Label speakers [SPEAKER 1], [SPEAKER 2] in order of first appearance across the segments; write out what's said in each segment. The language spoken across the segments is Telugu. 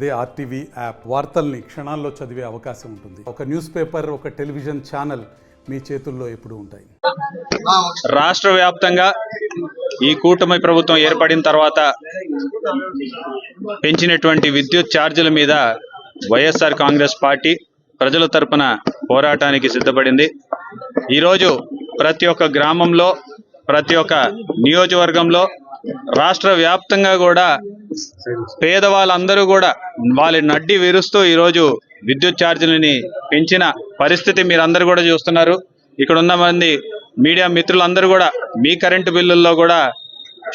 [SPEAKER 1] అదే ఆర్టీవీ యాప్ వార్తల్ని క్షణాల్లో చదివే అవకాశం ఉంటుంది. ఒక న్యూస్ పేపర్, ఒక టెలివిజన్ ఛానల్ మీ చేతుల్లో ఎప్పుడూ ఉంటాయి.
[SPEAKER 2] రాష్ట్ర వ్యాప్తంగా ఈ కూటమి ప్రభుత్వం ఏర్పడిన తర్వాత పెంచినటువంటి విద్యుత్ ఛార్జీల మీద వైఎస్ఆర్ కాంగ్రెస్ పార్టీ ప్రజల తరపున పోరాటానికి సిద్ధపడింది. ఈరోజు ప్రతి ఒక్క గ్రామంలో, ప్రతి ఒక్క నియోజకవర్గంలో, రాష్ట్ర వ్యాప్తంగా కూడా పేదవాళ్ళందరూ కూడా వాళ్ళ నడ్డి విరుస్తూ ఈరోజు విద్యుత్ ఛార్జీలని పెంచిన పరిస్థితి మీరందరూ కూడా చూస్తున్నారు. ఇక్కడ ఉన్న మంది మీడియా మిత్రులందరూ కూడా మీ కరెంటు బిల్లుల్లో కూడా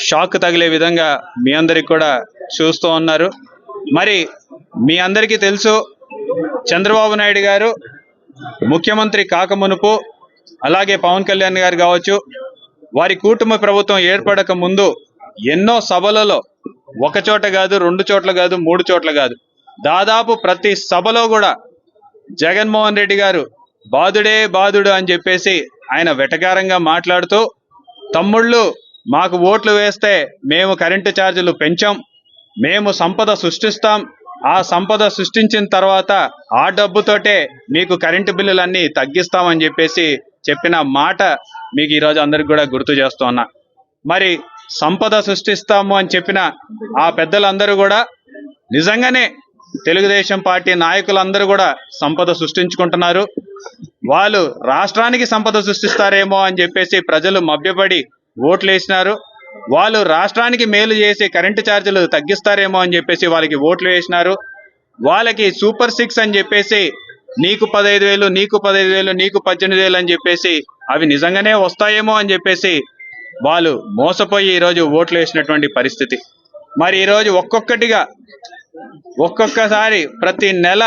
[SPEAKER 2] షాక్ తగిలే విధంగా మీ అందరికి కూడా చూస్తూ ఉన్నారు. మరి మీ అందరికీ తెలుసు, చంద్రబాబు నాయుడు గారు ముఖ్యమంత్రి కాకమునుపు, అలాగే పవన్ కళ్యాణ్ గారు కావచ్చు, వారి కూటమి ప్రభుత్వం ఏర్పడక ముందు ఎన్నో సభలలో ఒక చోట కాదు, 2 చోట్ల కాదు, 3 చోట్ల కాదు, దాదాపు ప్రతి సభలో కూడా జగన్మోహన్ రెడ్డి గారు బాధుడే బాధుడు అని చెప్పేసి ఆయన వెటకారంగా మాట్లాడుతూ, తమ్ముళ్ళు మాకు ఓట్లు వేస్తే మేము కరెంటు ఛార్జీలు పెంచాం, మేము సంపద సృష్టిస్తాం, ఆ సంపద సృష్టించిన తర్వాత ఆ డబ్బుతోటే మీకు కరెంటు బిల్లులన్నీ తగ్గిస్తామని చెప్పేసి చెప్పిన మాట మీకు ఈరోజు అందరికి కూడా గుర్తు చేస్తూ ఉన్నా. మరి సంపద సృష్టిస్తాము అని చెప్పిన ఆ పెద్దలందరూ కూడా నిజంగానే తెలుగుదేశం పార్టీ నాయకులందరూ కూడా సంపద సృష్టించుకుంటున్నారు. వాళ్ళు రాష్ట్రానికి సంపద సృష్టిస్తారేమో అని చెప్పేసి ప్రజలు మభ్యపడి ఓట్లు వేసినారు. వాళ్ళు రాష్ట్రానికి మేలు చేసి కరెంటు ఛార్జీలు తగ్గిస్తారేమో అని చెప్పేసి వాళ్ళకి ఓట్లు వేసినారు. వాళ్ళకి సూపర్ 6 అని చెప్పేసి నీకు 15,000, నీకు 15,000, నీకు 18,000 అని చెప్పేసి అవి నిజంగానే వస్తాయేమో అని చెప్పేసి వాళ్ళు మోసపోయి ఈరోజు ఓట్లు వేసినటువంటి పరిస్థితి. మరి ఈరోజు ఒక్కొక్కసారి ప్రతి నెల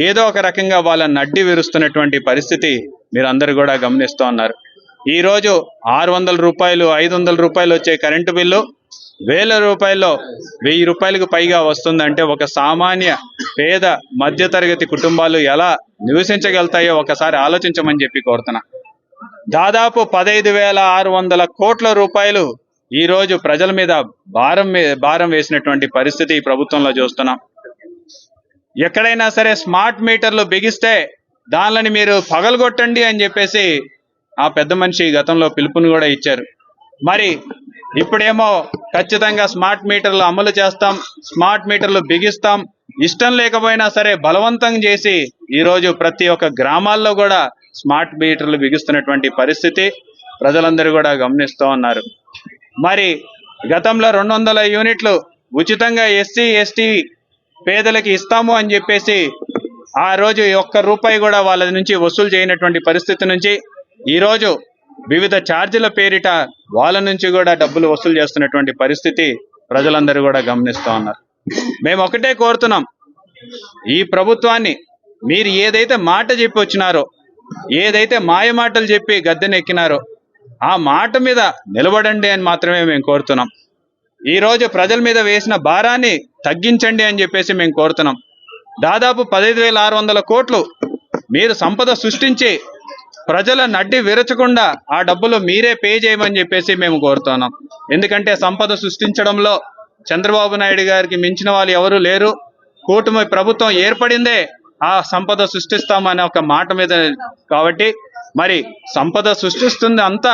[SPEAKER 2] ఏదో ఒక రకంగా వాళ్ళ నడ్డి విరుస్తున్నటువంటి పరిస్థితి మీరందరూ కూడా గమనిస్తూ ఉన్నారు. ఈరోజు 600 రూపాయలు, 500 రూపాయలు వచ్చే కరెంటు బిల్లు 1000 రూపాయల్లో 1000 రూపాయలకు పైగా వస్తుందంటే ఒక సామాన్య పేద మధ్యతరగతి కుటుంబాలు ఎలా నివసించగలుగుతాయో ఒకసారి ఆలోచించమని చెప్పి కోరుతున్నా. దాదాపు 15,600 కోట్ల రూపాయలు ఈరోజు ప్రజల మీద భారం వేసినటువంటి పరిస్థితి ఈ ప్రభుత్వంలో చూస్తున్నాం. ఎక్కడైనా సరే స్మార్ట్ మీటర్లు బిగిస్తే దానిని మీరు పగలగొట్టండి అని చెప్పేసి ఆ పెద్ద మనిషి గతంలో పిలుపుని కూడా ఇచ్చారు. మరి ఇప్పుడేమో ఖచ్చితంగా స్మార్ట్ మీటర్లు అమలు చేస్తాం, స్మార్ట్ మీటర్లు బిగిస్తాం, ఇష్టం లేకపోయినా సరే బలవంతం చేసి ఈరోజు ప్రతి ఒక్క గ్రామాల్లో కూడా స్మార్ట్ మీటర్లు బిగిస్తున్నటువంటి పరిస్థితి ప్రజలందరూ కూడా గమనిస్తూ ఉన్నారు. మరి గతంలో 200 యూనిట్లు ఉచితంగా ఎస్సీ ఎస్టీ పేదలకి ఇస్తాము అని చెప్పేసి ఆ రోజు ఒక్క రూపాయి కూడా వాళ్ళ నుంచి వసూలు చేయనటువంటి పరిస్థితి నుంచి ఈరోజు వివిధ ఛార్జీల పేరిట వాళ్ళ నుంచి కూడా డబ్బులు వసూలు చేస్తున్నటువంటి పరిస్థితి ప్రజలందరూ కూడా గమనిస్తూ ఉన్నారు. మేము ఒకటే కోరుతున్నాం, ఈ ప్రభుత్వాన్ని మీరు ఏదైతే మాట చెప్పి వచ్చినారో, ఏదైతే మాయ మాటలు చెప్పి గద్దెనెక్కినారో ఆ మాట మీద నిలబడండి అని మాత్రమే మేము కోరుతున్నాం. ఈరోజు ప్రజల మీద వేసిన భారాన్ని తగ్గించండి అని చెప్పేసి మేము కోరుతున్నాం. దాదాపు 15,600 కోట్లు మీరు సంపద సృష్టించి ప్రజల నడ్డి విరచకుండా ఆ డబ్బులు మీరే పే చేయమని చెప్పేసి మేము కోరుతున్నాం. ఎందుకంటే సంపద సృష్టించడంలో చంద్రబాబు నాయుడు గారికి మించిన వాళ్ళు ఎవరూ లేరు. కూటమి ప్రభుత్వం ఏర్పడిందే ఆ సంపద సృష్టిస్తామనే ఒక మాట మీద. కాబట్టి మరి సంపద సృష్టిస్తుంది అంతా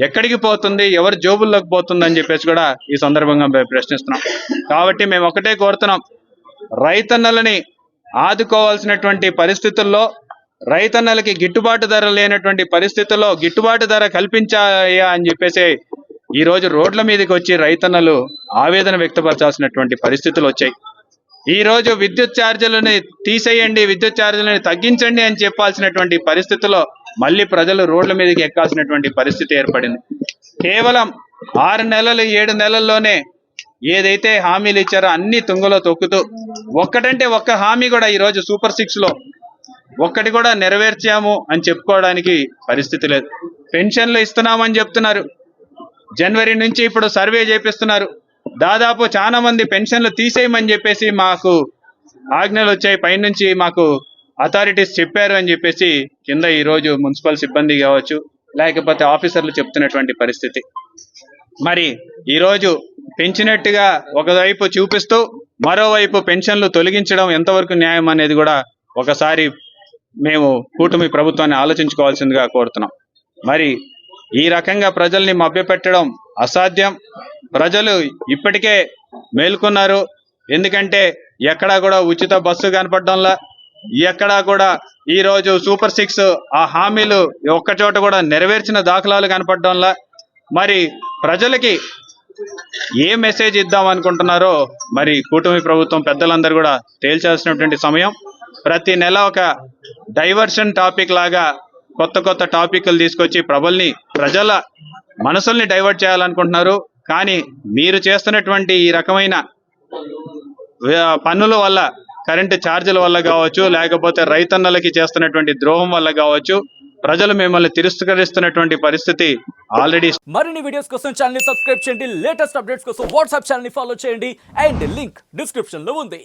[SPEAKER 2] ఎక్కడికి పోతుంది, ఎవరి జోబుల్లోకి పోతుంది అని చెప్పేసి కూడా ఈ సందర్భంగా మేము ప్రశ్నిస్తున్నాం. కాబట్టి మేము ఒకటే కోరుతున్నాం, రైతన్నలని ఆదుకోవాల్సినటువంటి పరిస్థితుల్లో, రైతన్నలకి గిట్టుబాటు ధర లేనటువంటి పరిస్థితుల్లో గిట్టుబాటు ధర కల్పించాయా అని చెప్పేసి ఈరోజు రోడ్ల మీదకి వచ్చి రైతన్నలు ఆవేదన వ్యక్తపరచాల్సినటువంటి పరిస్థితులు వచ్చాయి. ఈరోజు విద్యుత్ ఛార్జీలని తీసేయండి, విద్యుత్ ఛార్జీలని తగ్గించండి అని చెప్పాల్సినటువంటి పరిస్థితుల్లో మళ్ళీ ప్రజలు రోడ్ల మీదకి ఎక్కాల్సినటువంటి పరిస్థితి ఏర్పడింది. కేవలం 6 నెలలు 7 నెలల్లోనే ఏదైతే హామీలు ఇచ్చారో అన్ని తుంగలో తొక్కుతూ ఒక్కటంటే ఒక్క హామీ కూడా ఈరోజు సూపర్ 6లో ఒక్కటి కూడా నెరవేర్చాము అని చెప్పుకోవడానికి పరిస్థితి లేదు. పెన్షన్లు ఇస్తున్నామని చెప్తున్నారు, జనవరి నుంచి ఇప్పుడు సర్వే చేపిస్తున్నారు. దాదాపు చాలా మంది పెన్షన్లు తీసేయమని చెప్పేసి మాకు ఆజ్ఞలు వచ్చాయి, పైనుంచి మాకు అథారిటీస్ చెప్పారు అని చెప్పేసి కింద ఈరోజు మున్సిపల్ సిబ్బంది కావచ్చు, లేకపోతే ఆఫీసర్లు చెప్తున్నటువంటి పరిస్థితి. మరి ఈరోజు పెంచినట్టుగా ఒకవైపు చూపిస్తూ మరోవైపు పెన్షన్లు తొలగించడం ఎంతవరకు న్యాయం అనేది కూడా ఒకసారి మేము కూటమి ప్రభుత్వాన్ని ఆలోచించుకోవాల్సిందిగా కోరుతున్నాం. మరి ఈ రకంగా ప్రజల్ని మభ్యపెట్టడం అసాధ్యం. ప్రజలు ఇప్పటికే మేల్కొన్నారు. ఎందుకంటే ఎక్కడా కూడా ఉచిత బస్సు కనపడడంలా, ఎక్కడా కూడా ఈ రోజు సూపర్ 6 ఆ హామీలు ఒక్క చోట కూడా నెరవేర్చిన దాఖలాలు కనపడడంలా, మరి ప్రజలకి ఏ మెసేజ్ ఇద్దాం అనుకుంటున్నారో మరి కూటమి ప్రభుత్వం పెద్దలందరూ కూడా తేల్చాల్సినటువంటి సమయం. ప్రతి నెల ఒక డైవర్షన్ టాపిక్ లాగా కొత్త కొత్త టాపిక్లు తీసుకొచ్చి ప్రజల మనసుల్ని డైవర్ట్ చేయాలనుకుంటున్నారు. కానీ మీరు చేస్తున్నటువంటి ఈ రకమైన పన్నుల వల్ల, కరెంటు ఛార్జీల వల్ల కావచ్చు, లేకపోతే రైతన్నలకి చేస్తున్నటువంటి ద్రోహం వల్ల కావచ్చు, ప్రజలు మిమ్మల్ని తిరస్కరిస్తున్నటువంటి పరిస్థితి ఆల్రెడీ.
[SPEAKER 3] మరిన్ని వీడియోస్ కోసం ఛానల్ ని సబ్స్క్రైబ్ చేయండి. లేటెస్ట్ అప్డేట్స్ కోసం వాట్సాప్ ఛానల్ ని ఫాలో చేయండి. అండ్ లింక్ డిస్క్రిప్షన్ లో ఉంది.